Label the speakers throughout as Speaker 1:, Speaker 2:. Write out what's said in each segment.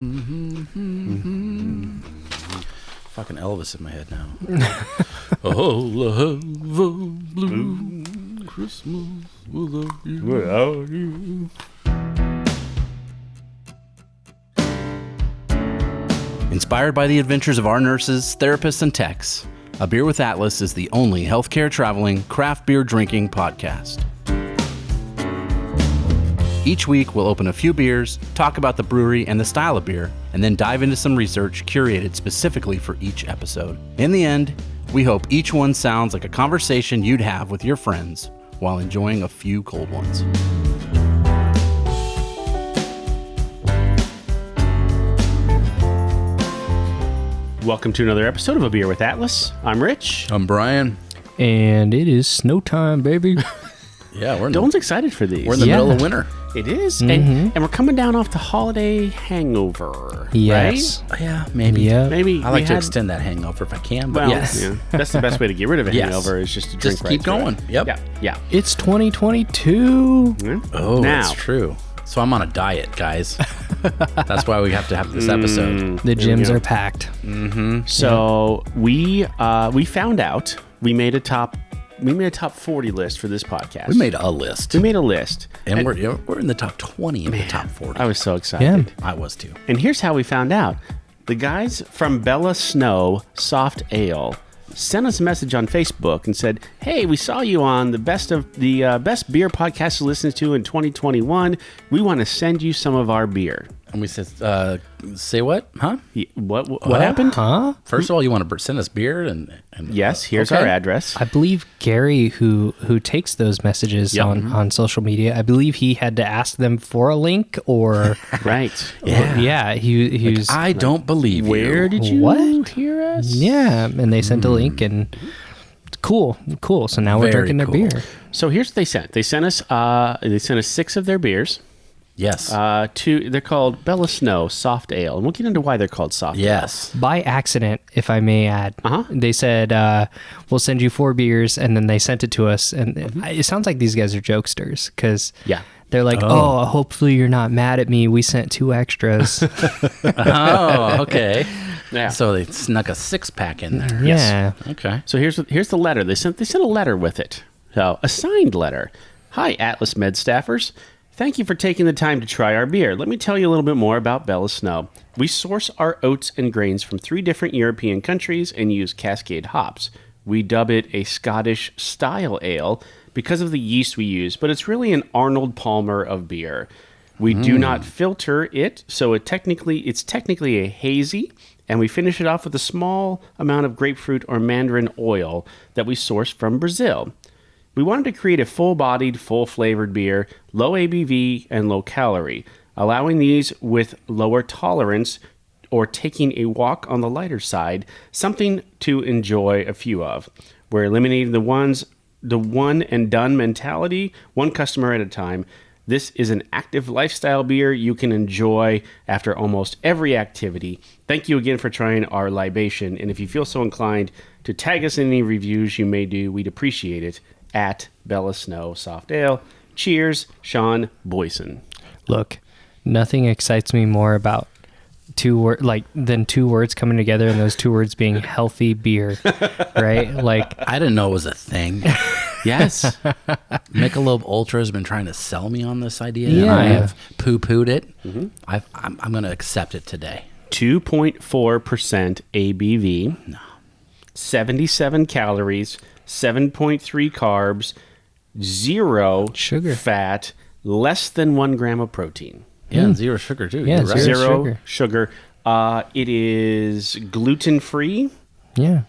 Speaker 1: Fucking Elvis in my head now. Oh, have a blue Christmas without you. Inspired by the adventures of our nurses, therapists, and techs, A Beer with Atlas is the only healthcare traveling, craft beer drinking podcast. Each week, we'll open a few beers, talk about the brewery and the style of beer, and then dive into some research curated specifically for each episode. In the end, we hope each one sounds like a conversation you'd have with your friends while enjoying a few cold ones.
Speaker 2: Welcome to another episode of A Beer with Atlas. I'm Rich.
Speaker 1: I'm Brian.
Speaker 3: And it is snow time, baby.
Speaker 1: Yeah,
Speaker 2: Dylan's excited for these.
Speaker 1: We're in the middle of winter.
Speaker 2: It is, and we're coming down off the holiday hangover,
Speaker 3: Yes.
Speaker 2: right?
Speaker 1: Yeah, maybe.
Speaker 3: Yeah.
Speaker 2: Maybe
Speaker 1: I like to extend that hangover if I can, but
Speaker 2: well,
Speaker 1: yes.
Speaker 2: yeah, that's the best way to get rid of a
Speaker 1: Yes.
Speaker 2: hangover is just to drink
Speaker 1: Just
Speaker 2: right
Speaker 1: keep
Speaker 2: through
Speaker 1: going.
Speaker 2: it.
Speaker 1: Yep.
Speaker 2: Yeah.
Speaker 3: It's 2022.
Speaker 1: Oh,
Speaker 2: Now.
Speaker 1: that's true. So I'm on a diet, guys. That's why we have to have this episode.
Speaker 3: The gyms
Speaker 2: go.
Speaker 3: are packed.
Speaker 2: So we found out we made a top 40 list for this podcast.
Speaker 1: We made a list.
Speaker 2: We made a list,
Speaker 1: And we're in the top 20 of the top 40.
Speaker 2: I was so excited.
Speaker 3: Yeah.
Speaker 1: I was too.
Speaker 2: And here's how we found out. The guys from Bella Snow Soft Ale sent us a message on Facebook and said, "Hey, we saw you on the best beer podcast to listen to in 2021. We want to send you some of our beer."
Speaker 1: And we said, say what? Huh?
Speaker 2: What happened?
Speaker 3: Huh?
Speaker 1: First of all, you want to send us beer? And
Speaker 2: Yes, here's
Speaker 1: okay.
Speaker 2: our address.
Speaker 3: I believe Gary, who takes those messages
Speaker 2: Yep.
Speaker 3: on social media, I believe he had to ask them for a link or...
Speaker 2: Right.
Speaker 3: yeah, he was...
Speaker 1: I don't believe you.
Speaker 2: Where did you
Speaker 3: What?
Speaker 2: hear us?
Speaker 3: Yeah, and they sent a link and... Cool. So now we're
Speaker 1: Very
Speaker 3: drinking
Speaker 1: cool.
Speaker 3: their beer.
Speaker 2: So here's what they sent. They sent us 6 of their beers.
Speaker 1: Yes.
Speaker 2: They're called Bella Snow Soft Ale, and we'll get into why they're called soft ale.
Speaker 1: Yes.
Speaker 3: By accident, if I may add.
Speaker 2: Uh-huh.
Speaker 3: They said, we'll send you 4 beers, and then they sent it to us. And it sounds like these guys are jokesters, because
Speaker 2: Yeah.
Speaker 3: they're like, oh, hopefully you're not mad at me. We sent 2 extras.
Speaker 1: Oh, okay.
Speaker 2: Yeah.
Speaker 1: So they snuck a 6-pack in there.
Speaker 3: Yeah.
Speaker 1: Okay.
Speaker 2: So here's the letter. They sent a letter with it. So a signed letter. Hi, Atlas Med staffers. Thank you for taking the time to try our beer. Let me tell you a little bit more about Bella Snow. We source our oats and grains from 3 different European countries and use Cascade hops. We dub it a Scottish style ale because of the yeast we use, but it's really an Arnold Palmer of beer. We do not filter it, so it's technically a hazy, and we finish it off with a small amount of grapefruit or mandarin oil that we source from Brazil. We wanted to create a full-bodied, full-flavored beer, low ABV and low calorie, allowing these with lower tolerance or taking a walk on the lighter side, something to enjoy a few of. We're eliminating the one and done mentality, one customer at a time. This is an active lifestyle beer you can enjoy after almost every activity. Thank you again for trying our libation, and if you feel so inclined to tag us in any reviews you may do, we'd appreciate it. At Bella Snow Soft Ale. Cheers, Sean Boisson.
Speaker 3: Look, nothing excites me more about than 2 words coming together and those 2 words being healthy beer, right? Like,
Speaker 1: I didn't know it was a thing.
Speaker 2: Yes.
Speaker 1: Michelob Ultra has been trying to sell me on this idea.
Speaker 3: Yeah.
Speaker 1: And I have poo-pooed it. I'm going to accept it today.
Speaker 2: 2.4% ABV.
Speaker 1: No.
Speaker 2: 77 calories. 7.3 carbs. 0
Speaker 3: Sugar.
Speaker 2: fat. Less than 1 gram of protein.
Speaker 1: Yeah, and 0 sugar too.
Speaker 3: Yeah,
Speaker 1: You're right.
Speaker 3: zero.
Speaker 2: Sugar. It is gluten-free.
Speaker 3: yeah.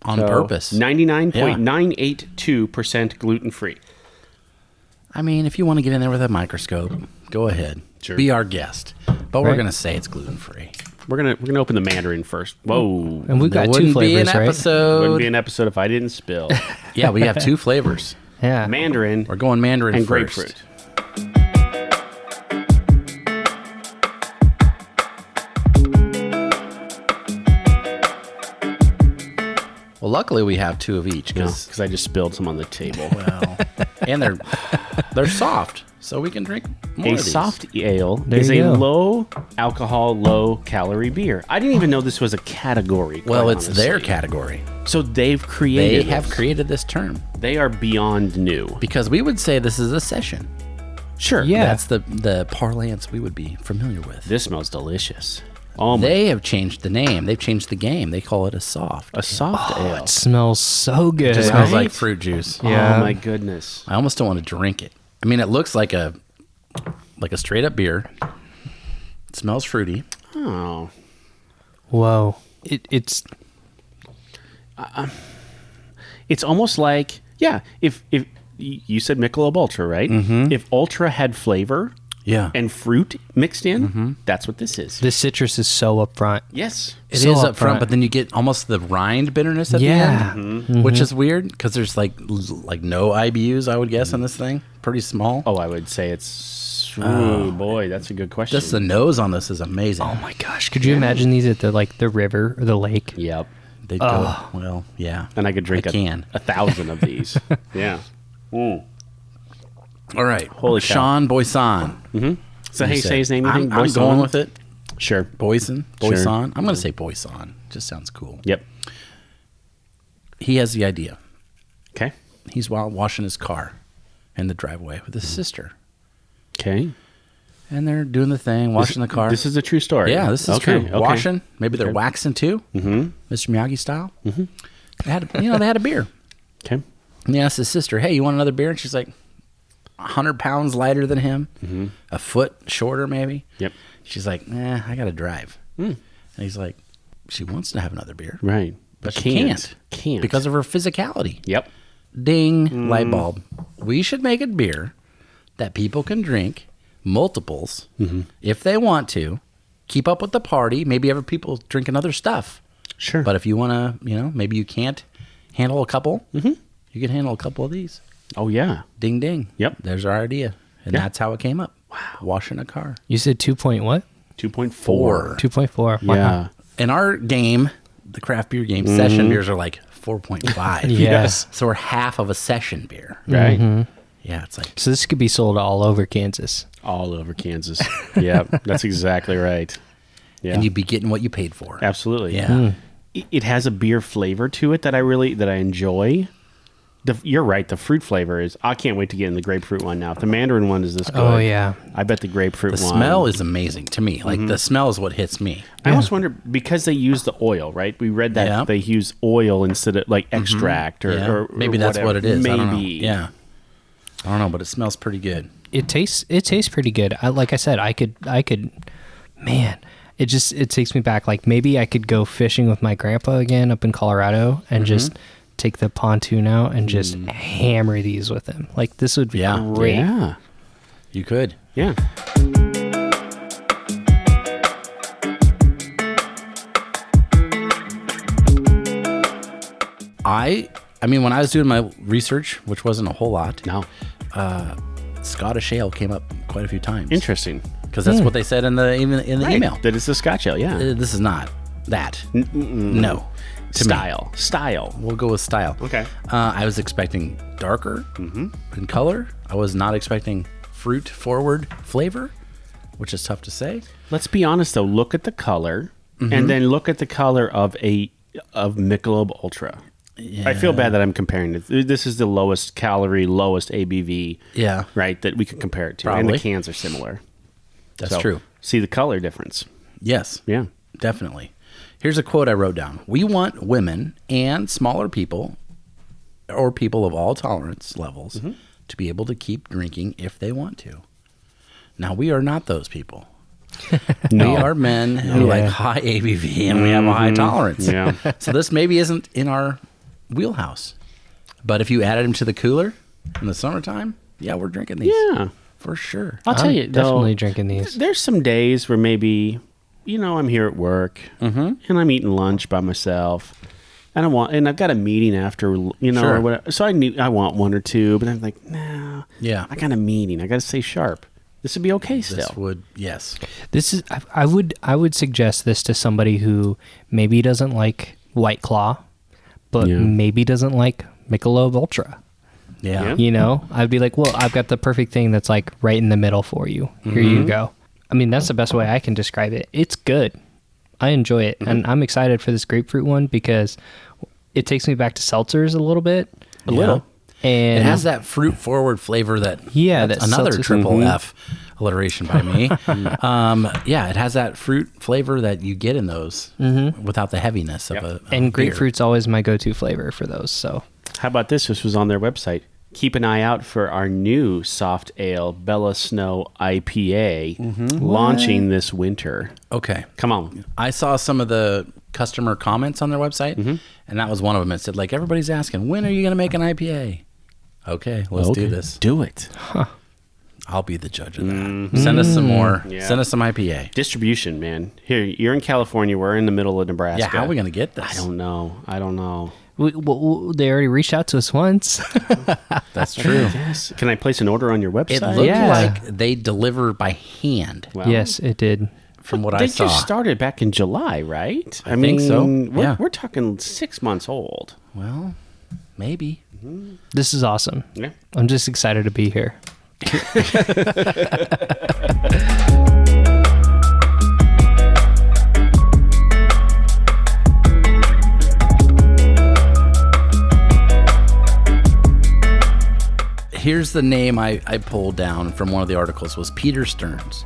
Speaker 1: On purpose.
Speaker 2: 99.982% gluten-free.
Speaker 1: I mean, if you want to get in there with a microscope, go ahead.
Speaker 2: Sure.
Speaker 1: Be our guest. But we're
Speaker 3: Right.
Speaker 1: going to say it's gluten-free.
Speaker 2: We're gonna open the Mandarin first. Whoa.
Speaker 3: And we've got
Speaker 1: There
Speaker 3: 2
Speaker 1: wouldn't be
Speaker 3: flavors,
Speaker 1: an
Speaker 3: right?
Speaker 1: episode.
Speaker 2: Wouldn't be an episode if I didn't spill.
Speaker 1: Yeah, we have 2 flavors.
Speaker 3: Yeah.
Speaker 2: Mandarin
Speaker 1: We're going Mandarin
Speaker 2: and
Speaker 1: first.
Speaker 2: grapefruit.
Speaker 1: Well, luckily we have 2 of each
Speaker 2: because I just spilled some on the table.
Speaker 1: well, and they're soft, so we can drink more
Speaker 2: A
Speaker 1: of these.
Speaker 2: soft ale
Speaker 3: There
Speaker 2: is
Speaker 3: you
Speaker 2: a
Speaker 3: go.
Speaker 2: low alcohol, low calorie beer. I didn't even know this was a category.
Speaker 1: Well,
Speaker 2: quite
Speaker 1: it's their
Speaker 2: honestly.
Speaker 1: category.
Speaker 2: So they've
Speaker 1: They
Speaker 2: created.
Speaker 1: have
Speaker 2: this.
Speaker 1: created this term
Speaker 2: They are beyond new.
Speaker 1: because we would say this is a session.
Speaker 2: Sure.
Speaker 3: Yeah.
Speaker 1: That's the parlance we would be familiar with.
Speaker 2: This smells delicious. Oh my!
Speaker 1: They have changed the name. They've changed the game. They call it a soft.
Speaker 2: A soft ale.
Speaker 3: It smells so good.
Speaker 1: It smells
Speaker 2: Right?
Speaker 1: like fruit juice.
Speaker 3: Yeah.
Speaker 2: Oh my goodness.
Speaker 1: I almost don't want to drink it. I mean, it looks like a straight up beer. It smells fruity.
Speaker 2: Oh.
Speaker 3: Whoa. It's
Speaker 2: It's almost like, yeah, if you said Michelob Ultra, right? Mm-hmm. If Ultra had flavor
Speaker 1: Yeah.
Speaker 2: and fruit mixed in, that's what this is.
Speaker 3: the citrus is so upfront.
Speaker 2: Yes.
Speaker 1: It
Speaker 3: so
Speaker 1: is up
Speaker 3: upfront.
Speaker 1: front, but then you get almost the rind bitterness at
Speaker 3: Yeah.
Speaker 1: the end, which is weird because there's like no IBUs, I would guess, on this thing. Pretty small.
Speaker 2: Oh, I would say it's. Oh boy, that's a good question.
Speaker 1: Just the nose on this is amazing.
Speaker 3: Oh my gosh. Could you imagine these at the river or the lake?
Speaker 2: Yep.
Speaker 1: They'd go, well, yeah.
Speaker 2: And I could drink
Speaker 1: I can.
Speaker 2: 1,000 of these. Yeah. Mm.
Speaker 1: All right.
Speaker 2: Holy cow.
Speaker 1: Sean Boisson.
Speaker 2: So how you say his name? You think?
Speaker 1: I'm
Speaker 2: Boisson?
Speaker 1: going with it.
Speaker 2: Sure.
Speaker 1: Boisson.
Speaker 2: Sure.
Speaker 1: Boisson. I'm going to say Boisson. Just sounds cool.
Speaker 2: Yep.
Speaker 1: He has the idea.
Speaker 2: Okay.
Speaker 1: He's while washing his car in the driveway with his sister.
Speaker 2: Okay.
Speaker 1: And they're doing the thing, washing the car.
Speaker 2: This is a true story.
Speaker 1: Yeah, this is
Speaker 2: Okay,
Speaker 1: true.
Speaker 2: okay.
Speaker 1: Washing. Maybe they're
Speaker 2: Okay.
Speaker 1: waxing too. Mm-hmm. Mr. Miyagi style. Mm-hmm. They had a beer.
Speaker 2: Okay.
Speaker 1: And he asked his sister, "Hey, you want another beer?" And she's like, 100 pounds lighter than him, a foot shorter maybe.
Speaker 2: Yep.
Speaker 1: She's like, "Nah, I got to drive." And he's like, "She wants to have another beer,
Speaker 2: Right.
Speaker 1: but she can't because of her physicality."
Speaker 2: Yep.
Speaker 1: Ding, light bulb. We should make a beer that people can drink multiples if they want to. Keep up with the party. Maybe other people drinking other stuff.
Speaker 2: Sure.
Speaker 1: But if you want to, maybe you can't handle a couple, you can handle a couple of these.
Speaker 2: Oh yeah.
Speaker 1: Ding, ding.
Speaker 2: Yep.
Speaker 1: There's our idea. And
Speaker 2: Yeah.
Speaker 1: that's how it came up. Wow. Washing a car.
Speaker 3: You said 2 point what?
Speaker 2: 2.4.
Speaker 3: 2.4. Wow.
Speaker 2: Yeah.
Speaker 1: In our game, the craft beer game, session beers are like 4.5.
Speaker 3: Yes.
Speaker 1: So we're half of a session beer.
Speaker 2: Right.
Speaker 1: Yeah, it's like,
Speaker 3: So this could be sold all over Kansas.
Speaker 2: All over Kansas. Yeah. That's exactly right. Yeah.
Speaker 1: and you'd be getting what you paid for.
Speaker 2: Absolutely.
Speaker 1: Yeah.
Speaker 2: It has a beer flavor to it that I enjoy. You're right. The fruit flavor is. I can't wait to get in the grapefruit one now. If the mandarin one is this good,
Speaker 3: Oh, yeah.
Speaker 2: I bet the grapefruit
Speaker 1: The
Speaker 2: one.
Speaker 1: smell is amazing to me. Like the smell is what hits me.
Speaker 2: I almost wonder because they use the oil, right? We read that
Speaker 1: Yeah.
Speaker 2: they use oil instead of like extract or,
Speaker 1: Yeah.
Speaker 2: or
Speaker 1: Maybe that's
Speaker 2: whatever.
Speaker 1: what it is.
Speaker 2: Maybe.
Speaker 1: I don't know. Yeah. I don't know, but it smells pretty good.
Speaker 3: It tastes pretty good. Like I said, I could man, it takes me back. Like maybe I could go fishing with my grandpa again up in Colorado and just take the pontoon out and just hammer these with him. Like this would be
Speaker 1: Yeah.
Speaker 3: great.
Speaker 2: Yeah.
Speaker 1: You could.
Speaker 2: Yeah.
Speaker 1: I mean, when I was doing my research, which wasn't a whole lot,
Speaker 2: No.
Speaker 1: Scottish ale came up quite a few times.
Speaker 2: Interesting.
Speaker 1: Because that's what they said in the email.
Speaker 2: That is the Scotch ale. Yeah.
Speaker 1: This is not that. No. To me.
Speaker 2: Style.
Speaker 1: We'll go with style.
Speaker 2: Okay.
Speaker 1: I was expecting darker in color. I was not expecting fruit forward flavor, which is tough to say.
Speaker 2: Let's be honest though. Look at the color, and then look at the color of Michelob Ultra. I feel bad that I'm comparing it. This is the lowest calorie, lowest ABV.
Speaker 1: Yeah.
Speaker 2: Right. That we can compare it to, and
Speaker 1: Probably.
Speaker 2: the cans are similar.
Speaker 1: That's
Speaker 2: So,
Speaker 1: true.
Speaker 2: See the color difference.
Speaker 1: Yes.
Speaker 2: Yeah.
Speaker 1: Definitely. Here's a quote I wrote down. We want women and smaller people or people of all tolerance levels to be able to keep drinking if they want to. Now, we are not those people.
Speaker 2: No.
Speaker 1: We are men who like high ABV and we have a high tolerance.
Speaker 2: Yeah.
Speaker 1: So this maybe isn't in our wheelhouse. But if you added them to the cooler in the summertime, yeah, we're drinking these.
Speaker 2: Yeah.
Speaker 1: For sure.
Speaker 2: I'll tell
Speaker 3: I'm
Speaker 2: you, though,
Speaker 3: definitely drinking these.
Speaker 2: There's some days where maybe, I'm here at work and I'm eating lunch by myself. And I've got a meeting after,
Speaker 1: Sure.
Speaker 2: or whatever. So I want one or two, but I'm like, no,
Speaker 1: Yeah.
Speaker 2: I got a meeting. I got to stay sharp. This would be okay still.
Speaker 1: This would, yes.
Speaker 3: This is I would suggest this to somebody who maybe doesn't like White Claw, but
Speaker 2: Yeah.
Speaker 3: maybe doesn't like Michelob Ultra.
Speaker 1: Yeah.
Speaker 3: You know, I'd be like, well, I've got the perfect thing that's like right in the middle for you. Here you go. I mean, that's the best way I can describe it. It's good. I enjoy it. And I'm excited for this grapefruit one because it takes me back to seltzers a little bit.
Speaker 2: A little.
Speaker 3: And
Speaker 1: It has that fruit forward flavor that's
Speaker 3: that
Speaker 1: another
Speaker 3: seltzer-
Speaker 1: triple F alliteration by me. Yeah, it has that fruit flavor that you get in those without the heaviness of a
Speaker 3: and
Speaker 1: beer.
Speaker 3: grapefruit's always my go-to flavor for those. So
Speaker 2: How about this? This was on their website. Keep an eye out for our new soft ale Bella Snow IPA launching this winter.
Speaker 1: Okay.
Speaker 2: Come on.
Speaker 1: I saw some of the customer comments on their website, and that was one of them. It said, like, everybody's asking, when are you going to make an IPA? Okay, let's do this.
Speaker 2: Do it.
Speaker 1: I'll be the judge of that. Send us some more.
Speaker 2: Yeah.
Speaker 1: Send us some IPA.
Speaker 2: Distribution, man. Here, you're in California. We're in the middle of Nebraska.
Speaker 1: Yeah, how are we going to get this?
Speaker 2: I don't know.
Speaker 3: they already reached out to us once.
Speaker 1: That's true.
Speaker 2: Yes. Can I place an order on your
Speaker 1: It
Speaker 2: website?
Speaker 1: looked
Speaker 3: Yeah.
Speaker 1: like they deliver by hand
Speaker 2: Well,
Speaker 3: Yes, it did.
Speaker 1: from what I
Speaker 2: They
Speaker 1: saw.
Speaker 2: just started back in July, right?
Speaker 1: I think so. Yeah.
Speaker 2: We're talking 6 months old.
Speaker 1: Well, maybe.
Speaker 3: This is awesome.
Speaker 2: Yeah.
Speaker 3: I'm just excited to be here.
Speaker 1: Here's the name I pulled down from one of the articles was Peter Stearns.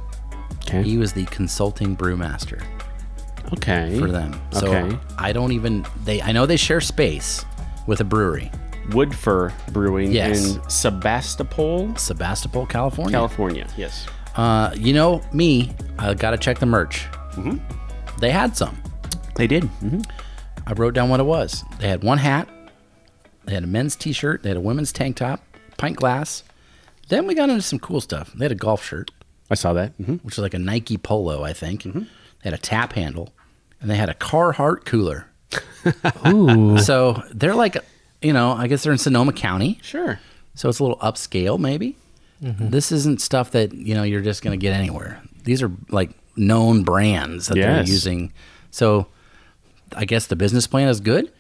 Speaker 2: Okay.
Speaker 1: He was the consulting brewmaster
Speaker 2: Okay.
Speaker 1: for them. So
Speaker 2: Okay.
Speaker 1: I know they share space with a brewery,
Speaker 2: Woodford Brewing
Speaker 1: Yes.
Speaker 2: in Sebastopol,
Speaker 1: Sebastopol, California.
Speaker 2: California. Yes.
Speaker 1: You know me, I got to check the merch. They had some.
Speaker 2: They did.
Speaker 1: I wrote down what it was. They had one hat. They had a men's t-shirt. They had a women's tank top, pint glass. Then we got into some cool stuff. They had a golf shirt,
Speaker 2: I saw that.
Speaker 1: which was like a Nike polo, I think. They had a tap handle, and they had a Carhartt cooler.
Speaker 3: Ooh.
Speaker 1: So they're like, I guess they're in Sonoma County.
Speaker 2: Sure.
Speaker 1: So it's a little upscale, maybe. This isn't stuff that, you're just going to get anywhere. These are like known brands that they're
Speaker 2: Yes.
Speaker 1: using. So I guess the business plan is good.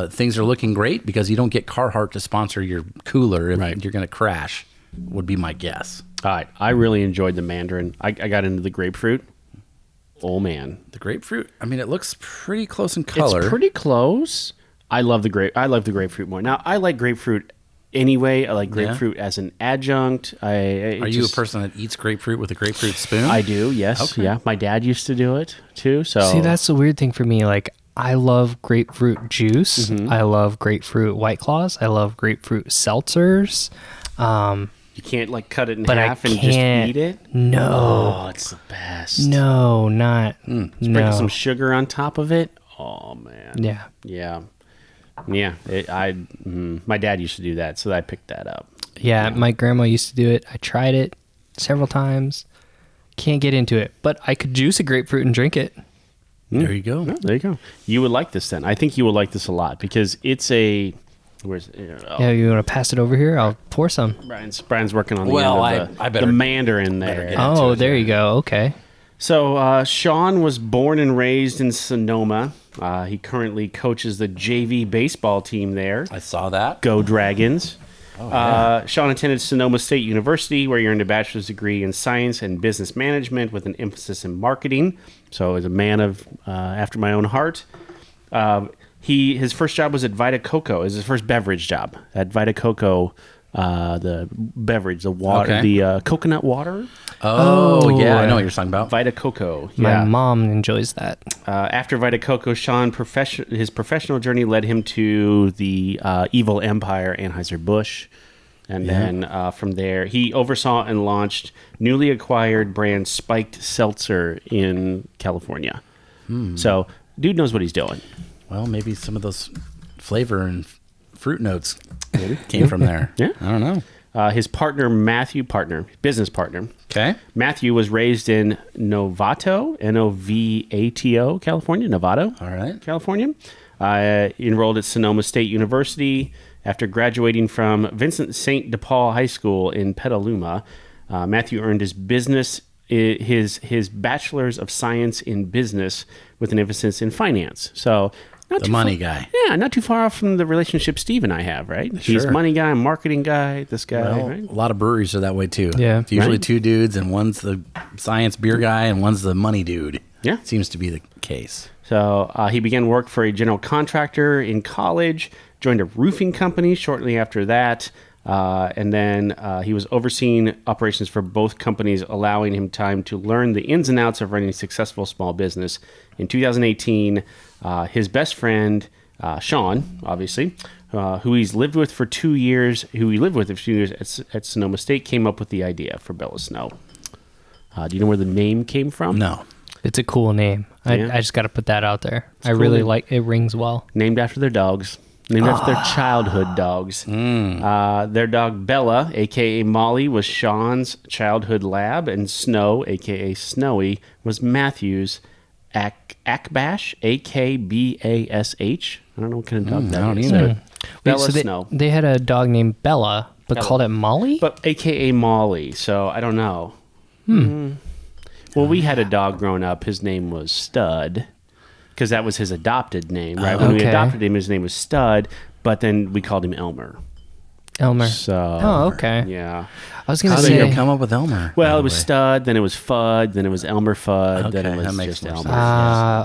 Speaker 1: Things are looking great because you don't get Carhartt to sponsor your cooler if
Speaker 2: Right.
Speaker 1: you're going to crash, would be my guess.
Speaker 2: All right. I really enjoyed the mandarin. I got into the grapefruit. Oh, man.
Speaker 1: The grapefruit, I mean, it looks pretty close in color.
Speaker 2: It's pretty close. I love the grapefruit more. Now, I like grapefruit anyway. I like grapefruit as an adjunct.
Speaker 1: Are you a person that eats grapefruit with a grapefruit spoon?
Speaker 2: I do, yes.
Speaker 1: Okay.
Speaker 2: Yeah. My dad used to do it too. So
Speaker 3: See, that's the weird thing for me. Like, I love grapefruit juice. I love grapefruit White Claws. I love grapefruit seltzers.
Speaker 2: you can't like cut it in
Speaker 3: But I
Speaker 2: half and just
Speaker 3: can't-
Speaker 2: eat it.
Speaker 3: No,
Speaker 2: Oh, it's the best.
Speaker 3: no, not
Speaker 2: Sprinkle
Speaker 3: no.
Speaker 2: some sugar on top of it. Oh man.
Speaker 3: Yeah.
Speaker 2: Yeah. Yeah. My dad used to do that, so I picked that up.
Speaker 3: Yeah, my grandma used to do it. I tried it several times. Can't get into it, but I could juice a grapefruit and drink it.
Speaker 1: There you go.
Speaker 2: Oh, there you go. You would like this then. I think you will like this a lot because it's a. Where's
Speaker 3: Yeah, you want to pass it over here? I'll pour some.
Speaker 2: Brian's working on the
Speaker 1: Well,
Speaker 2: end of
Speaker 1: I
Speaker 2: the
Speaker 1: better-
Speaker 2: mandarin there.
Speaker 1: get
Speaker 3: Oh, there you go. Okay.
Speaker 2: So Sean was born and raised in Sonoma. He currently coaches the JV baseball team there.
Speaker 1: I saw that.
Speaker 2: Go Dragons. Sean attended Sonoma State University, where he earned a bachelor's degree in science and business management with an emphasis in marketing. So he's a man of after my own heart. His first job was at Vita Coco. It was his first beverage job at Vita Coco. The beverage, the water,
Speaker 1: Okay.
Speaker 2: the coconut water.
Speaker 1: Oh, yeah, I know what you're talking about.
Speaker 2: Vita Coco.
Speaker 3: My mom enjoys that.
Speaker 2: After Vita Coco, Sean his professional journey led him to the evil empire Anheuser-Busch. And then from there, he oversaw and launched newly acquired brand Spiked Seltzer in California. So, dude knows what he's doing.
Speaker 1: Well, maybe some of those flavor and fruit notes came from there.
Speaker 2: Yeah.
Speaker 1: I don't know.
Speaker 2: His business partner,
Speaker 1: Okay.
Speaker 2: Matthew, was raised in Novato, Novato, California, Novato.
Speaker 1: All right.
Speaker 2: California. Enrolled at Sonoma State University. After graduating from Vincent St. De Paul High School in Petaluma, Matthew earned his bachelor's of science in business with an emphasis in finance. So
Speaker 4: The money guy.
Speaker 2: Yeah, not too far off from the relationship Steve and I have, right? He's
Speaker 4: Sure.
Speaker 2: money guy, marketing guy, this guy,
Speaker 4: Well,
Speaker 2: right?
Speaker 4: a lot of breweries are that way too.
Speaker 3: Yeah.
Speaker 4: It's usually
Speaker 2: Right.
Speaker 4: two dudes, and one's the science beer guy, and one's the money dude.
Speaker 2: Yeah.
Speaker 4: Seems to be the case.
Speaker 2: So he began work for a general contractor in college, joined a roofing company shortly after that, and then he was overseeing operations for both companies, allowing him time to learn the ins and outs of running a successful small business. In 2018, his best friend, Sean, obviously, who he lived with for 2 years at Sonoma State, came up with the idea for Bella Snow. Do you know where the name came from?
Speaker 4: No.
Speaker 3: It's a cool name.
Speaker 2: Yeah.
Speaker 3: I just got to put that out there. I
Speaker 2: cool
Speaker 3: really
Speaker 2: name.
Speaker 3: like it. Rings well.
Speaker 2: Named after their dogs. Named after their childhood dogs. Their dog Bella, a.k.a. Molly, was Sean's childhood lab, and Snow, a.k.a. Snowy, was Matthew's Akbash, A-K-B-A-S-H. I don't know what kind of dog that
Speaker 4: I don't
Speaker 2: is.
Speaker 4: either.
Speaker 2: but
Speaker 3: Wait,
Speaker 2: Bella
Speaker 3: so
Speaker 2: Snow.
Speaker 3: they had a dog named Bella, but
Speaker 2: Bella.
Speaker 3: called it Molly?
Speaker 2: But a.k.a. Molly, so I don't know. Well, we had a dog growing up. His name was Stud, because that was his adopted name, right? When we
Speaker 3: Okay.
Speaker 2: adopted him, his name was Stud, but then we called him Elmer.
Speaker 3: Elmer.
Speaker 2: So,
Speaker 3: Oh, okay.
Speaker 2: yeah.
Speaker 3: I was going
Speaker 4: How
Speaker 3: to
Speaker 4: did you
Speaker 3: say.
Speaker 4: come up with Elmer?
Speaker 2: Well,
Speaker 4: by
Speaker 2: it was
Speaker 4: the way?
Speaker 2: Stud, then it was Fudd, then it was Elmer Fudd, then
Speaker 4: Okay,
Speaker 2: it was
Speaker 4: that makes
Speaker 2: just
Speaker 4: more
Speaker 2: Elmer.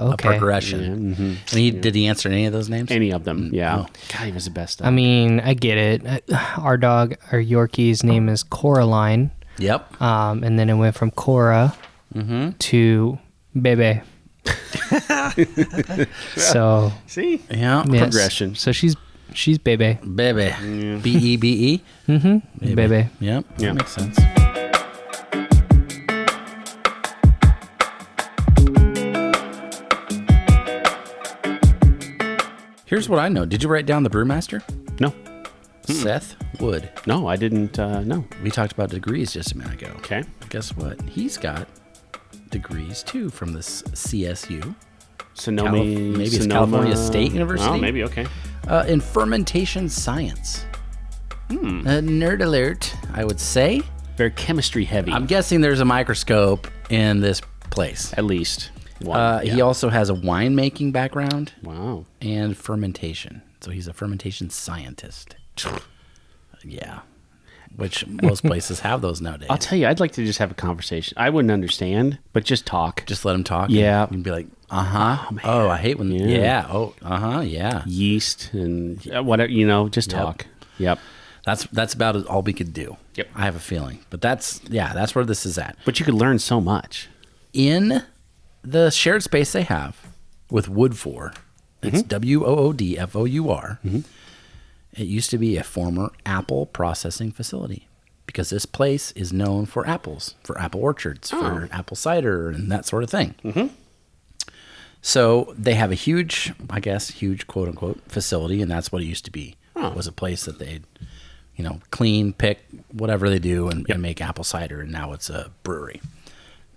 Speaker 4: sense.
Speaker 3: Okay.
Speaker 4: A progression. And did he answer any of those names?
Speaker 2: Any of them, yeah.
Speaker 4: no.
Speaker 2: God, he was the best dog.
Speaker 3: I mean, I get it. Our dog, our Yorkie's name is Coraline.
Speaker 4: Yep.
Speaker 3: And then it went from Cora to Bebe. So,
Speaker 2: See?
Speaker 4: Yeah.
Speaker 3: yes.
Speaker 2: Progression.
Speaker 3: So she's Bebe.
Speaker 4: Bebe. B-E-B-E?
Speaker 3: Bebe.
Speaker 4: Yep.
Speaker 2: Yeah.
Speaker 4: That makes sense. Here's what I know. Did you write down the Brewmaster?
Speaker 2: No.
Speaker 4: Seth Wood.
Speaker 2: No, I didn't, no.
Speaker 4: We talked about degrees just a minute ago.
Speaker 2: Okay.
Speaker 4: Guess what? He's got degrees too from this CSU.
Speaker 2: Sonoma.
Speaker 4: Maybe it's California State University?
Speaker 2: Oh, maybe, okay.
Speaker 4: In fermentation science. Nerd alert, I would say.
Speaker 2: Very chemistry heavy,
Speaker 4: I'm guessing there's a microscope in this place.
Speaker 2: at least. One.
Speaker 4: He also has a winemaking background
Speaker 2: Wow.
Speaker 4: and fermentation. So he's a fermentation scientist. Yeah. Which most places have those nowadays.
Speaker 2: I'll tell you, I'd like to just have a conversation. I wouldn't understand, but just talk.
Speaker 4: Just let him talk.
Speaker 2: Yeah.
Speaker 4: And be like, Oh, I hate when.
Speaker 2: Yeah.
Speaker 4: Yeah. Oh, yeah.
Speaker 2: Yeast and whatever, just talk. Yep.
Speaker 4: That's about all we could do.
Speaker 2: Yep.
Speaker 4: I have a feeling. But that's where this is at.
Speaker 2: But you could learn so much.
Speaker 4: In the shared space they have with Wood 4, it's WOODFOUR. It used to be a former apple processing facility because this place is known for apples, for apple orchards, for apple cider, and that sort of thing. So they have a huge quote unquote facility, and that's what it used to be. It was a place that they'd, clean, pick, whatever they do, and make apple cider, and now it's a brewery.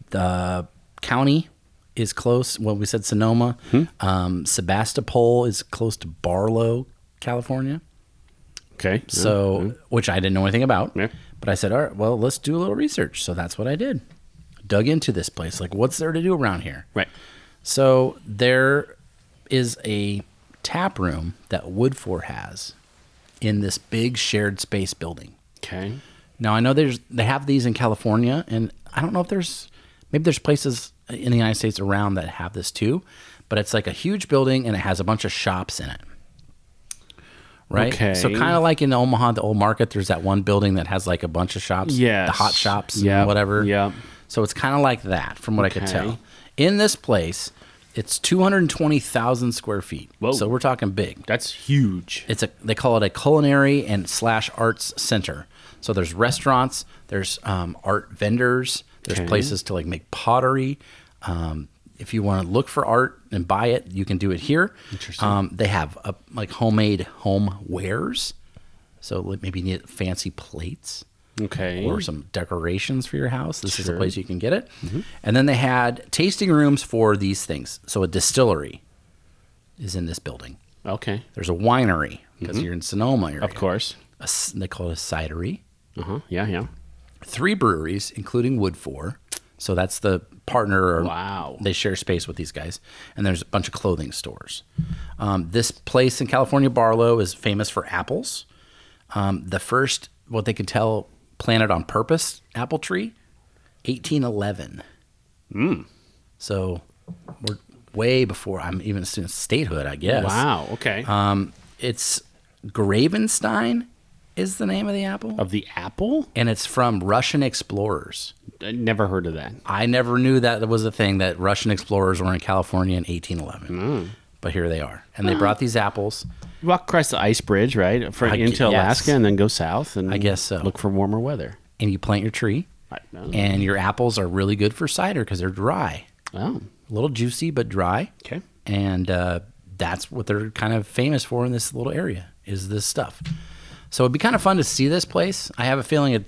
Speaker 4: The county is close. Well, we said Sonoma. Sebastopol is close to Barlow, California.
Speaker 2: Okay.
Speaker 4: So, which I didn't know anything about.
Speaker 2: Yeah.
Speaker 4: But I said, all right, well, let's do a little research. So that's what I did. Dug into this place. Like, what's there to do around here?
Speaker 2: Right.
Speaker 4: So there is a tap room that Wood 4 has in this big shared space building.
Speaker 2: Okay.
Speaker 4: Now, I know they have these in California, and I don't know if maybe there's places in the United States around that have this too, but it's like a huge building, and it has a bunch of shops in it. Right?
Speaker 2: Okay.
Speaker 4: So kind of like in Omaha, the old market, there's that one building that has like a bunch of shops.
Speaker 2: Yes.
Speaker 4: The hot shops
Speaker 2: Yep.
Speaker 4: and whatever.
Speaker 2: Yep.
Speaker 4: So it's kind of like that from what I could
Speaker 2: Okay.
Speaker 4: tell. In this place, it's 220,000 square feet.
Speaker 2: Whoa.
Speaker 4: So we're talking big.
Speaker 2: That's huge.
Speaker 4: They call it a culinary and / arts center. So there's restaurants, there's art vendors, there's
Speaker 2: Okay.
Speaker 4: places to like make pottery. If you want to look for art and buy it, you can do it here.
Speaker 2: Interesting.
Speaker 4: They have like homemade home wares. So like maybe you need fancy plates
Speaker 2: Okay.
Speaker 4: or some decorations for your house. This is a
Speaker 2: Sure.
Speaker 4: place you can get it. And then they had tasting rooms for these things. So a distillery is in this building.
Speaker 2: Okay.
Speaker 4: There's a winery because you're in Sonoma area.
Speaker 2: Of course.
Speaker 4: They call it a cidery.
Speaker 2: Yeah.
Speaker 4: 3 breweries, including Wood 4. So that's the partner. Or
Speaker 2: Wow.
Speaker 4: They share space with these guys. And there's a bunch of clothing stores. This place in California, Barlow, is famous for apples. The first, what they could tell, planted on purpose apple tree, 1811. So we're way before I'm even a student statehood, I guess.
Speaker 2: Wow. Okay.
Speaker 4: It's Gravenstein is the name of the apple.
Speaker 2: Of the apple?
Speaker 4: And it's from Russian explorers.
Speaker 2: I never heard of that.
Speaker 4: I never knew that was a thing, that Russian explorers were in California in 1811. But here they are. And they brought these apples.
Speaker 2: You walk across the ice bridge, right? Into Alaska and then go south and
Speaker 4: I guess so.
Speaker 2: Look for warmer weather.
Speaker 4: And you plant your tree. And your apples are really good for cider because they're dry.
Speaker 2: Oh.
Speaker 4: A little juicy, but dry.
Speaker 2: Okay.
Speaker 4: And that's what they're kind of famous for in this little area, is this stuff. So it'd be kind of fun to see this place. I have a feeling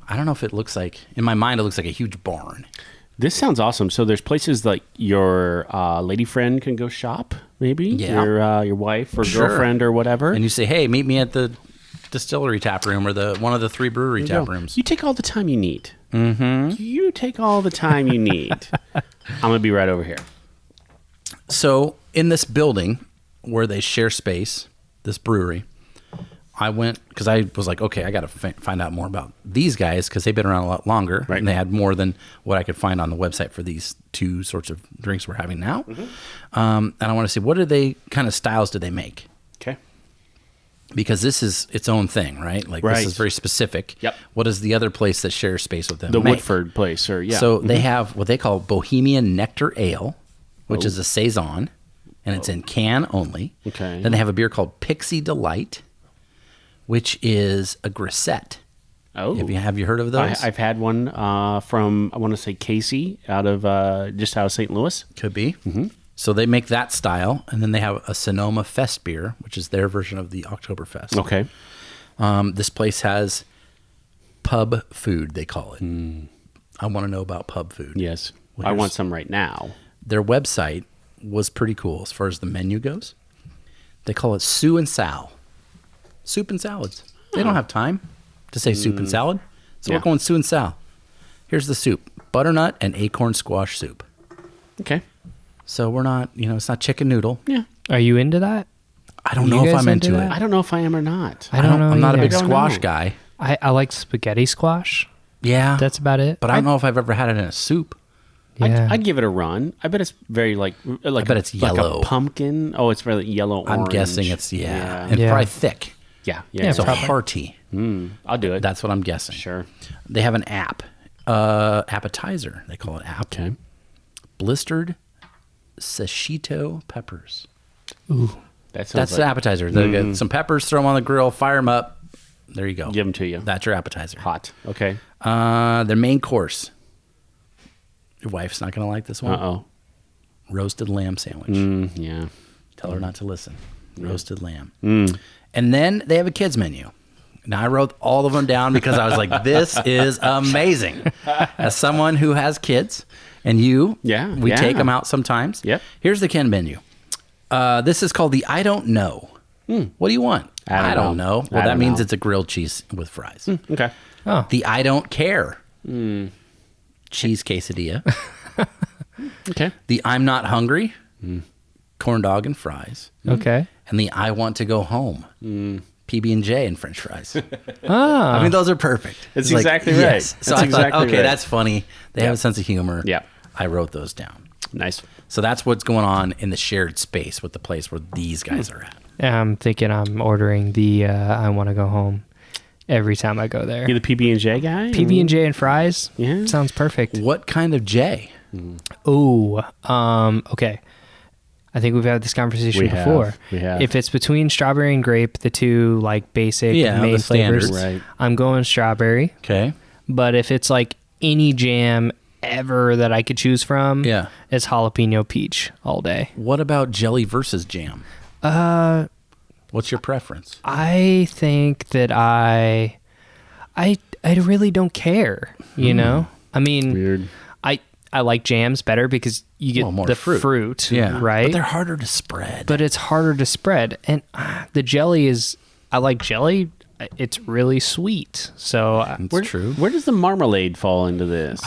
Speaker 4: I don't know if it looks like, in my mind, it looks like a huge barn.
Speaker 2: This sounds awesome. So there's places like your lady friend can go shop, maybe?
Speaker 4: Yeah.
Speaker 2: Your wife or
Speaker 4: Sure.
Speaker 2: girlfriend or whatever.
Speaker 4: And you say, hey, meet me at the distillery tap room or one of the 3 brewery tap rooms.
Speaker 2: You take all the time you need. Mm-hmm. You take all the time you need. I'm going to be right over here.
Speaker 4: So in this building where they share space, this brewery, I went because I was like, okay, I got to find out more about these guys because they've been around a lot longer.
Speaker 2: Right.
Speaker 4: And they had more than what I could find on the website for these 2 sorts of drinks we're having now. And I want to see, what kind of styles do they make?
Speaker 2: Okay.
Speaker 4: Because this is its own thing, right? Like
Speaker 2: Right.
Speaker 4: this is very specific.
Speaker 2: Yep.
Speaker 4: What is the other place that shares space with them?
Speaker 2: The
Speaker 4: make?
Speaker 2: Woodford place or yeah.
Speaker 4: So they have what they call Bohemian Nectar Ale, which is a Saison, and it's in can only.
Speaker 2: Okay.
Speaker 4: Then they have a beer called Pixie Delight, which is a grisette.
Speaker 2: Oh.
Speaker 4: Have you heard of those?
Speaker 2: I've had one from, I want to say Casey, just out of St. Louis.
Speaker 4: Could be. Mm-hmm. So they make that style, and then they have a Sonoma Fest beer, which is their version of the Oktoberfest.
Speaker 2: Okay.
Speaker 4: This place has pub food, they call it. I want to know about pub food.
Speaker 2: Yes.
Speaker 4: Well,
Speaker 2: I want some right now.
Speaker 4: Their website was pretty cool as far as the menu goes. They call it Sue and Sal. Soup and salads. They don't have time to say soup and salad. So
Speaker 2: Yeah.
Speaker 4: we're going Sue and Sal. Here's the soup. Butternut and acorn squash soup.
Speaker 2: Okay.
Speaker 4: So we're not, it's not chicken noodle.
Speaker 2: Yeah.
Speaker 3: Are you into that?
Speaker 4: I don't
Speaker 3: You
Speaker 4: know if
Speaker 3: guys
Speaker 4: I'm
Speaker 3: into
Speaker 4: into
Speaker 3: that?
Speaker 4: it.
Speaker 2: I don't know if I am or not.
Speaker 3: I don't know.
Speaker 4: I'm not a
Speaker 3: either.
Speaker 4: big
Speaker 2: Don't
Speaker 4: squash
Speaker 2: know.
Speaker 4: guy.
Speaker 3: I like spaghetti squash.
Speaker 4: Yeah.
Speaker 3: That's about it.
Speaker 4: But I don't know if I've ever had it in a soup.
Speaker 3: Yeah.
Speaker 2: I'd give it a run. I bet it's very like I
Speaker 4: bet it's yellow.
Speaker 2: like a pumpkin. Oh, it's very yellow orange.
Speaker 4: I'm guessing it's, and
Speaker 3: Yeah.
Speaker 4: probably thick.
Speaker 2: Yeah.
Speaker 3: Yeah,
Speaker 4: So
Speaker 3: probably.
Speaker 4: hearty.
Speaker 2: I'll do it.
Speaker 4: That's what I'm guessing.
Speaker 2: Sure.
Speaker 4: They have an appetizer. They call it app.
Speaker 2: Okay.
Speaker 4: Blistered sashito peppers.
Speaker 2: That sounds
Speaker 4: That's the appetizer. They get some peppers, throw them on the grill, fire them up. There you go.
Speaker 2: Give them to you.
Speaker 4: That's your appetizer.
Speaker 2: Hot. Okay.
Speaker 4: Their main course. Your wife's not going to like this one.
Speaker 2: Uh-oh.
Speaker 4: Roasted lamb sandwich.
Speaker 2: Yeah.
Speaker 4: Tell her not to listen. Roasted lamb. And then they have a kids menu. Now, I wrote all of them down because I was like, this is amazing. As someone who has kids, and we take them out sometimes.
Speaker 2: Yep.
Speaker 4: Here's the kid menu. This is called the I Don't Know. What do you want? I don't know. Well, that means it's a grilled cheese with fries.
Speaker 2: Okay.
Speaker 3: Oh.
Speaker 4: The I Don't Care. Cheese quesadilla.
Speaker 2: Okay.
Speaker 4: The I'm Not Hungry. Corn dog and fries.
Speaker 3: Okay.
Speaker 4: And the I Want to Go Home. PB&J and french fries.
Speaker 3: Ah.
Speaker 4: I mean, those are perfect.
Speaker 2: That's
Speaker 4: It's
Speaker 2: exactly right.
Speaker 4: yes. So
Speaker 2: That's
Speaker 4: I thought,
Speaker 2: exactly
Speaker 4: okay,
Speaker 2: right.
Speaker 4: that's funny. They have a sense of humor.
Speaker 2: Yeah.
Speaker 4: I wrote those down.
Speaker 2: Nice.
Speaker 4: So that's what's going on in the shared space with the place where these guys are at.
Speaker 3: I'm thinking I'm ordering the I want to go home every time I go there.
Speaker 2: You the PB&J guy?
Speaker 3: PB&J and fries?
Speaker 2: Yeah.
Speaker 3: Sounds perfect.
Speaker 4: What kind of J?
Speaker 3: Ooh. Okay. I think we've had this conversation
Speaker 2: We have.
Speaker 3: before.
Speaker 2: We have.
Speaker 3: If it's between strawberry and grape, the two like basic
Speaker 4: Yeah,
Speaker 3: main
Speaker 4: the
Speaker 3: flavors,
Speaker 4: standards.
Speaker 2: Right.
Speaker 3: I'm going strawberry.
Speaker 4: Okay.
Speaker 3: But if it's like any jam ever that I could choose from,
Speaker 4: Yeah.
Speaker 3: it's jalapeno peach all day.
Speaker 4: What about jelly versus jam? What's your preference?
Speaker 3: I think that I really don't care, you know? I mean,
Speaker 2: Weird.
Speaker 3: I like jams better because you get
Speaker 4: more
Speaker 3: the
Speaker 4: fruit.
Speaker 3: right?
Speaker 4: But they're harder to spread.
Speaker 3: But it's harder to spread. And the jelly is, I like jelly. it's really sweet. So
Speaker 4: It's true.
Speaker 2: Where does the marmalade fall into this?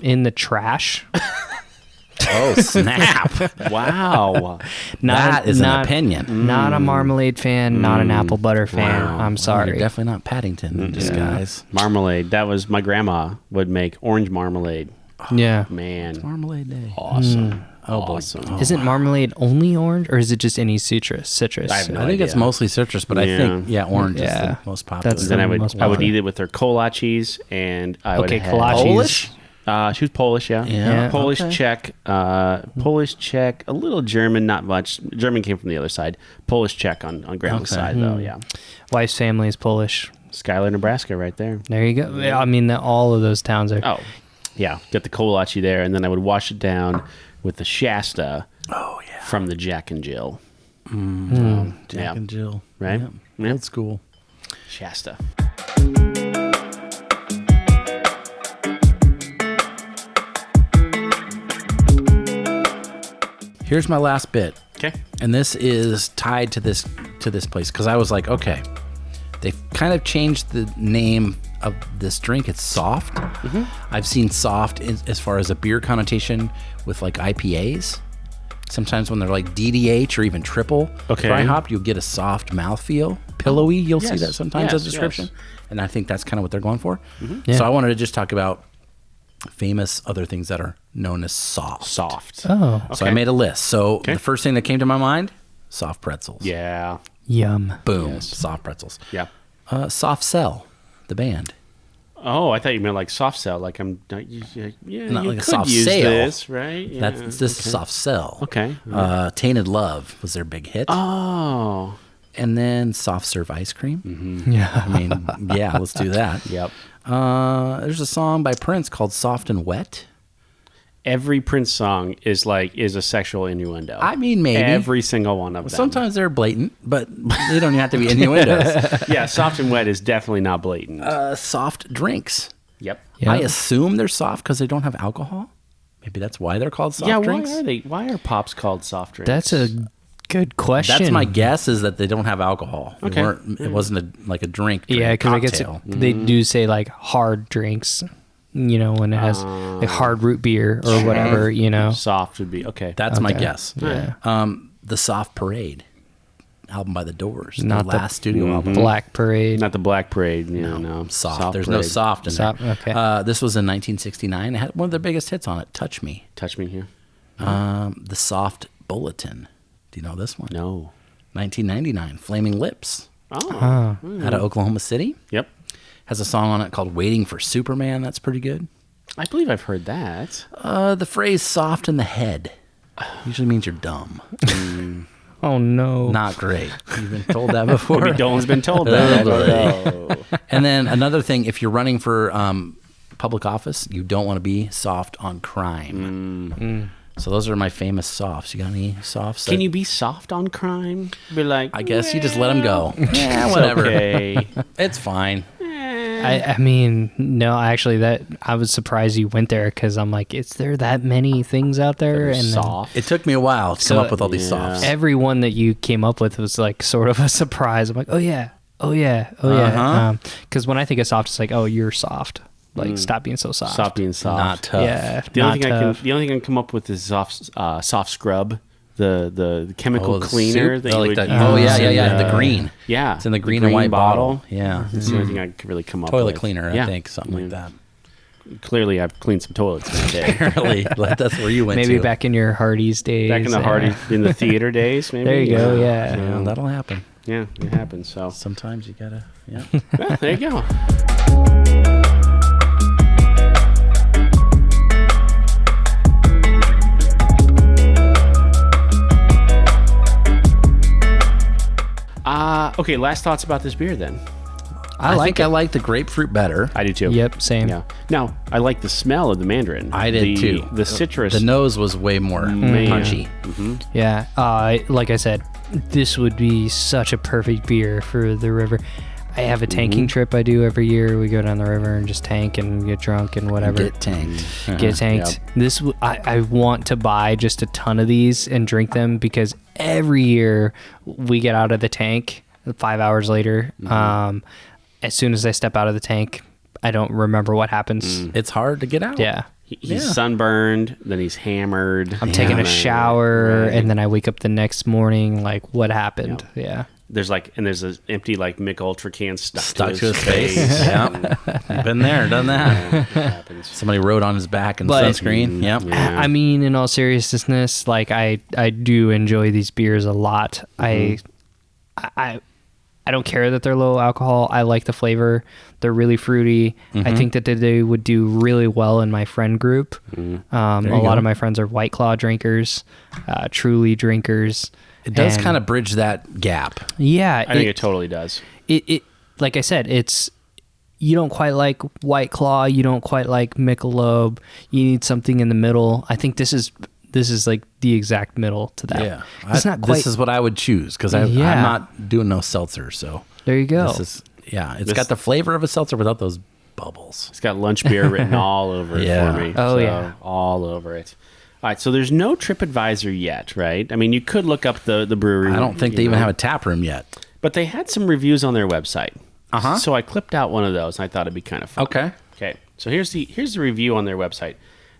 Speaker 3: in the trash.
Speaker 4: Oh, snap.
Speaker 2: Wow.
Speaker 4: That is an opinion.
Speaker 3: Not a marmalade fan, not an apple butter fan.
Speaker 2: Wow.
Speaker 3: I'm sorry.
Speaker 4: You're definitely not Paddington in disguise.
Speaker 2: Marmalade. That was my grandma would make orange marmalade.
Speaker 3: Yeah.
Speaker 2: Man.
Speaker 4: Marmalade Day.
Speaker 2: Awesome.
Speaker 4: Oh, boy.
Speaker 2: Awesome.
Speaker 4: Oh.
Speaker 3: Isn't marmalade only orange, or is it just any citrus?
Speaker 2: I have no
Speaker 4: I think it's
Speaker 2: idea.
Speaker 4: mostly citrus, but I think, orange is
Speaker 3: Yeah.
Speaker 4: the most popular.
Speaker 3: That's
Speaker 2: Then I would
Speaker 3: most
Speaker 2: I would
Speaker 3: popular.
Speaker 2: eat it with their kolaches, and I would
Speaker 3: Okay,
Speaker 2: have
Speaker 3: kolaches.
Speaker 4: Polish?
Speaker 2: She was Polish, yeah.
Speaker 4: Yeah,
Speaker 2: Polish,
Speaker 4: okay.
Speaker 2: Czech, Polish, Czech, a little German, not much. German came from the other side. Polish, Czech on grandma's
Speaker 4: Okay.
Speaker 2: side, though. Yeah,
Speaker 3: Wife's family is Polish.
Speaker 2: Schuyler, Nebraska, right there.
Speaker 3: There you go. I mean, all of those towns are.
Speaker 2: Oh, yeah. Got the kolache there, and then I would wash it down with the Shasta.
Speaker 4: Oh, yeah.
Speaker 2: From the Jack and Jill.
Speaker 4: Jack and Jill.
Speaker 2: Right?
Speaker 4: Yep.
Speaker 2: Yeah.
Speaker 4: Old school.
Speaker 2: Shasta.
Speaker 4: Here's my last bit.
Speaker 2: Okay.
Speaker 4: And this is tied to this place because I was like, okay, they've kind of changed the name of this drink. It's soft.
Speaker 2: Mm-hmm.
Speaker 4: I've seen soft as far as a beer connotation with like IPAs. Sometimes when they're like DDH or even triple dry hopped, you'll get a soft mouthfeel, pillowy. You'll see that sometimes as a description, and I think that's kind of what they're going for.
Speaker 3: Yeah.
Speaker 4: So I wanted to just talk about famous other things that are known as soft.
Speaker 2: Soft.
Speaker 3: Oh,
Speaker 4: So I made a list. So the first thing that came to my mind, soft pretzels.
Speaker 2: Yeah.
Speaker 3: yum.
Speaker 4: Boom. Soft pretzels.
Speaker 2: Yeah.
Speaker 4: Soft Cell, the band.
Speaker 2: Oh, I thought you meant like soft sell. Like I'm, yeah,
Speaker 4: Not
Speaker 2: you
Speaker 4: like a
Speaker 2: could
Speaker 4: soft
Speaker 2: use
Speaker 4: sail.
Speaker 2: this, right? Yeah,
Speaker 4: This is Soft Cell.
Speaker 2: Okay.
Speaker 4: Tainted Love was their big hit.
Speaker 2: Oh.
Speaker 4: And then Soft Serve Ice Cream.
Speaker 3: Yeah.
Speaker 4: I mean, yeah, let's do that.
Speaker 2: Yep.
Speaker 4: There's a song by Prince called Soft and Wet.
Speaker 2: Every Prince song is a sexual innuendo.
Speaker 4: I mean, maybe.
Speaker 2: Every single one of them.
Speaker 4: Sometimes they're blatant, but they don't have to be innuendos.
Speaker 2: Yeah, soft and wet is definitely not blatant.
Speaker 4: Soft drinks.
Speaker 2: Yep.
Speaker 3: Yeah.
Speaker 4: I assume they're soft because they don't have alcohol. Maybe that's why they're called soft
Speaker 2: Yeah,
Speaker 4: drinks.
Speaker 2: why are pops called soft drinks?
Speaker 3: That's a good question.
Speaker 4: That's my guess, is that they don't have alcohol.
Speaker 2: Okay.
Speaker 4: It wasn't like a drink.
Speaker 3: Yeah, because I guess
Speaker 4: cocktail.
Speaker 3: they do say like hard drinks, when it has like hard root beer or whatever,
Speaker 2: soft would be okay.
Speaker 4: That's my
Speaker 3: Okay.
Speaker 4: guess.
Speaker 3: Yeah.
Speaker 4: The Soft Parade album by the Doors,
Speaker 3: Not
Speaker 4: the
Speaker 3: the-
Speaker 4: last studio album.
Speaker 3: Black Parade.
Speaker 2: Not the Black Parade. No.
Speaker 4: Soft. There's no
Speaker 2: Parade.
Speaker 4: soft in
Speaker 3: Soft,
Speaker 4: there.
Speaker 3: okay.
Speaker 4: This was in 1969. It had one of their biggest hits on it, Touch Me.
Speaker 2: Touch me here.
Speaker 4: The Soft Bulletin. Do you know this one?
Speaker 2: No.
Speaker 4: 1999, Flaming Lips,
Speaker 2: Oh.
Speaker 4: out of Oklahoma City.
Speaker 2: Yep.
Speaker 4: Has a song on it called Waiting for Superman. That's pretty good.
Speaker 2: I believe I've heard that.
Speaker 4: The phrase soft in the head usually means you're dumb.
Speaker 3: Oh no.
Speaker 4: Not great. You've been told that before.
Speaker 2: Maybe Dolan's been told that. I don't know.
Speaker 4: And then another thing, if you're running for public office, you don't want to be soft on crime. So those are my famous softs. You got any softs?
Speaker 2: Can you be soft on crime? Be like,
Speaker 4: I guess you just let them go. Yeah,
Speaker 2: it's
Speaker 4: whatever.
Speaker 2: okay.
Speaker 4: It's fine.
Speaker 3: I mean, no, actually, that I was surprised you went there because I'm like, is there that many things out there? And then
Speaker 2: soft.
Speaker 4: It took me a while to come up with all these
Speaker 2: yeah.
Speaker 4: softs.
Speaker 3: every one that you came up with was like sort of a surprise. I'm like, oh yeah. Because when I think of soft, it's like, oh, you're soft. Like, stop being so soft.
Speaker 2: Stop being soft.
Speaker 4: Not tough.
Speaker 3: Yeah.
Speaker 2: The only thing
Speaker 3: tough.
Speaker 2: the only thing I can come up with is soft scrub, the chemical
Speaker 4: the
Speaker 2: cleaner
Speaker 4: soup?
Speaker 2: that
Speaker 4: Oh,
Speaker 2: you
Speaker 4: like
Speaker 2: would
Speaker 4: that. Oh,
Speaker 2: use
Speaker 4: yeah.
Speaker 2: in
Speaker 4: The green.
Speaker 2: Yeah,
Speaker 4: It's in the green and white bottle. Yeah.
Speaker 2: That's the only thing I could really come up
Speaker 4: Toilet
Speaker 2: with.
Speaker 4: cleaner,
Speaker 2: Yeah.
Speaker 4: I think. Something like that.
Speaker 2: Clearly, I've cleaned some toilets that day.
Speaker 4: Apparently. That's where you went
Speaker 3: Maybe
Speaker 4: to.
Speaker 3: back in your Hardee's days.
Speaker 2: Back in the Hardy, in the theater days, maybe.
Speaker 3: There you go, yeah.
Speaker 4: Yeah, that'll happen.
Speaker 2: Yeah, it happens. So,
Speaker 4: Sometimes you gotta, yeah.
Speaker 2: well, there you go. Okay, last thoughts about this beer then.
Speaker 4: I think I like the grapefruit better.
Speaker 2: I do too.
Speaker 3: Yep, same.
Speaker 2: Yeah. Now, I like the smell of the mandarin.
Speaker 4: I did too.
Speaker 2: The citrus.
Speaker 4: The nose was way more punchy.
Speaker 3: Yeah, like I said, this would be such a perfect beer for the river. I have a tanking trip I do every year. We go down the river and just tank and get drunk and whatever.
Speaker 4: Get tanked.
Speaker 3: Get tanked. I want to buy just a ton of these and drink them because every year we get out of the tank 5 hours later. as soon as I step out of the tank, I don't remember what happens.
Speaker 4: It's hard to get out.
Speaker 3: Yeah.
Speaker 2: He's sunburned, then he's hammered.
Speaker 3: I'm taking a
Speaker 2: Right.
Speaker 3: shower,
Speaker 2: Right.
Speaker 3: and then I wake up the next morning, like, what happened? Yeah.
Speaker 2: There's there's an empty Mick Ultra can stuck
Speaker 4: To his face. Yep. Been there, done that.
Speaker 2: It happens.
Speaker 4: Somebody wrote on his back in
Speaker 3: But-
Speaker 4: sunscreen. Yep.
Speaker 2: Yeah.
Speaker 3: I mean, in all seriousness, like, I do enjoy these beers a lot. I don't care that they're low alcohol. I like the flavor. They're really fruity. I think that they would do really well in my friend group. A lot of my friends are White Claw drinkers, Truly drinkers.
Speaker 4: It does
Speaker 3: And-
Speaker 4: kind of bridge that gap.
Speaker 3: Yeah.
Speaker 2: I think it totally does.
Speaker 3: It like I said, it's, you don't quite like White Claw. You don't quite like Michelob. You need something in the middle. I think this is like the exact middle to that.
Speaker 4: Yeah.
Speaker 3: It's not quite.
Speaker 4: This is what I would choose because I'm
Speaker 3: Yeah.
Speaker 4: not doing no seltzer. So
Speaker 3: There you go.
Speaker 4: this is, it's got the flavor of a seltzer without those bubbles.
Speaker 2: It's got lunch beer written all over it
Speaker 4: Yeah.
Speaker 2: for me.
Speaker 3: Oh,
Speaker 2: So,
Speaker 3: yeah.
Speaker 2: all over it. All right, so there's no TripAdvisor yet, right? I mean, you could look up the brewery.
Speaker 4: I don't think
Speaker 2: you
Speaker 4: they even
Speaker 2: know,
Speaker 4: have a tap room yet.
Speaker 2: But they had some reviews on their website.
Speaker 4: Uh-huh.
Speaker 2: So I clipped out one of those, and I thought it'd be kind of fun.
Speaker 4: Okay.
Speaker 2: Okay. So here's the review on their website.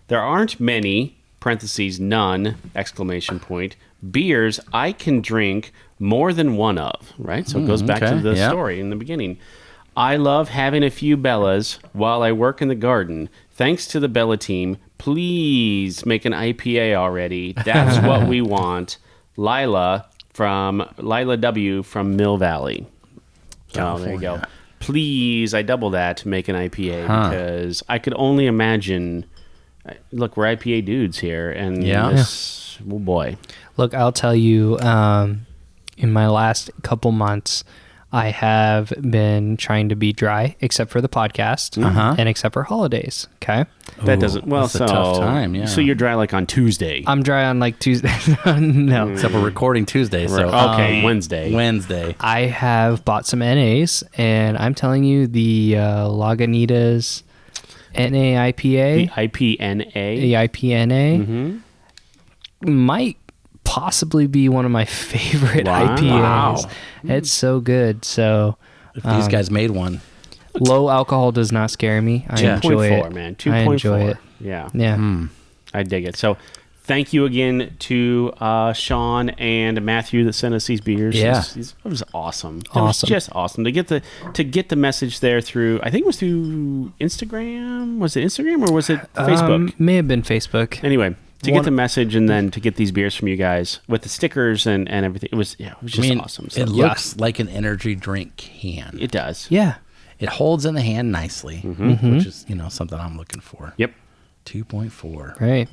Speaker 2: There aren't many (parentheses none) exclamation point beers I can drink more than one of. Right. So it goes back to
Speaker 4: okay.
Speaker 2: the
Speaker 4: Yeah.
Speaker 2: story in the beginning. I love having a few Bellas while I work in the garden. Thanks to the Bella team. Please make an IPA already. That's what we want. Lila W from Mill Valley. Oh, there you go. Please, I double that to make an IPA because I could only imagine. Look, we're IPA dudes here, and this, oh boy,
Speaker 3: Look, I'll tell you, in my last couple months, I have been trying to be dry, except for the podcast, and except for holidays. Okay,
Speaker 2: that doesn't. Well,
Speaker 4: that's a
Speaker 2: so
Speaker 4: tough time, yeah.
Speaker 2: So you're dry like on Tuesday.
Speaker 3: I'm dry on like Tuesday. No,
Speaker 4: Except we're recording Tuesday, so
Speaker 2: okay, Wednesday.
Speaker 4: Wednesday.
Speaker 3: I have bought some NAs, and I'm telling you, the Lagunitas NA IPA, the IPNA, might possibly be one of my favorite
Speaker 2: Wow.
Speaker 3: IPAs.
Speaker 4: Wow.
Speaker 3: It's so good. So
Speaker 4: If these guys made one.
Speaker 3: low alcohol does not scare me. I
Speaker 4: Yeah.
Speaker 3: enjoy
Speaker 2: 2.4,
Speaker 3: it.
Speaker 2: man.
Speaker 3: I enjoy
Speaker 2: 2.4.
Speaker 3: it.
Speaker 2: Yeah,
Speaker 3: Yeah.
Speaker 2: I dig it. So, thank you again to Sean and Matthew that sent us these beers.
Speaker 4: Yeah.
Speaker 2: It was awesome. It
Speaker 3: Awesome.
Speaker 2: was just awesome to get the message there through. I think it was through Instagram. Was it Instagram or was it Facebook?
Speaker 3: May have been Facebook.
Speaker 2: Anyway, to
Speaker 3: One-
Speaker 2: get the message and then to get these beers from you guys with the stickers and everything, it was just awesome. So,
Speaker 4: It looks like an energy drink can.
Speaker 2: it does.
Speaker 3: Yeah.
Speaker 4: It holds in the hand nicely, which is something I'm looking for.
Speaker 2: Yep.
Speaker 4: 2.4.
Speaker 3: Right.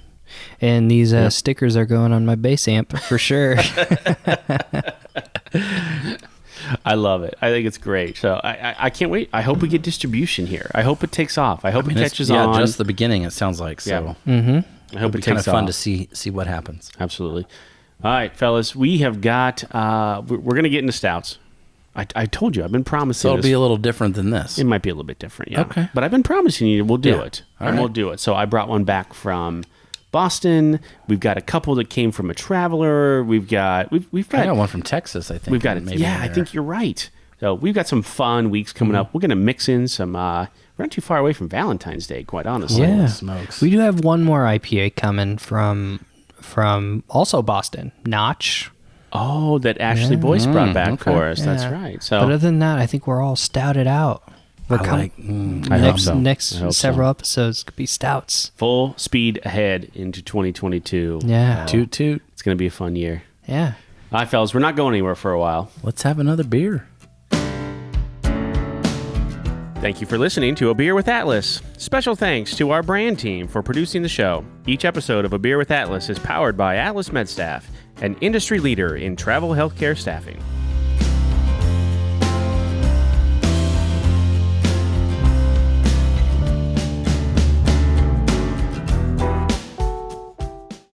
Speaker 3: And these stickers are going on my bass amp for sure.
Speaker 2: I love it. I think it's great. So I can't wait. I hope we get distribution here. I hope it takes off. I hope it
Speaker 4: And it's-
Speaker 2: catches on.
Speaker 4: just the beginning, it sounds like. So
Speaker 2: I hope
Speaker 4: it'll be
Speaker 2: it
Speaker 4: kind
Speaker 2: takes
Speaker 4: of fun
Speaker 2: off.
Speaker 4: to see what happens.
Speaker 2: Absolutely. All right, fellas, we have got. We're going to get into stouts. I told you, I've been promising.
Speaker 4: So it'll
Speaker 2: this.
Speaker 4: be a little different than this.
Speaker 2: It might be a little bit different, yeah.
Speaker 4: Okay.
Speaker 2: But I've been promising you we'll do
Speaker 4: Yeah.
Speaker 2: it.
Speaker 4: All
Speaker 2: and
Speaker 4: right.
Speaker 2: we'll do it. So I brought one back from Boston. We've got a couple that came from a traveler. We've got
Speaker 4: I got one from Texas, I think.
Speaker 2: we've got it.
Speaker 4: maybe
Speaker 2: Yeah,
Speaker 4: in
Speaker 2: I
Speaker 4: there.
Speaker 2: think you're right. So we've got some fun weeks coming up. We're going to mix in some. We're not too far away from Valentine's Day, quite honestly.
Speaker 3: Yeah.
Speaker 4: smokes.
Speaker 3: We do have one more IPA coming from also Boston. Notch.
Speaker 2: Oh, that Ashley Boyce brought back
Speaker 4: okay.
Speaker 2: for us. That's
Speaker 3: Yeah.
Speaker 2: right. So
Speaker 3: But other than that, I think we're all stouted out. We're
Speaker 4: I
Speaker 3: coming
Speaker 4: like.
Speaker 2: I hope
Speaker 3: next
Speaker 2: so.
Speaker 3: next
Speaker 2: I hope so.
Speaker 3: several episodes could be stouts.
Speaker 2: full speed ahead into 2022.
Speaker 3: Yeah.
Speaker 4: Toot toot.
Speaker 2: It's going to be a fun year.
Speaker 3: Yeah.
Speaker 2: All right, fellas, we're not going anywhere for a while.
Speaker 4: Let's have another beer.
Speaker 2: Thank you for listening to A Beer with Atlas. Special thanks to our brand team for producing the show. Each episode of A Beer with Atlas is powered by Atlas MedStaff, an industry leader in travel healthcare staffing.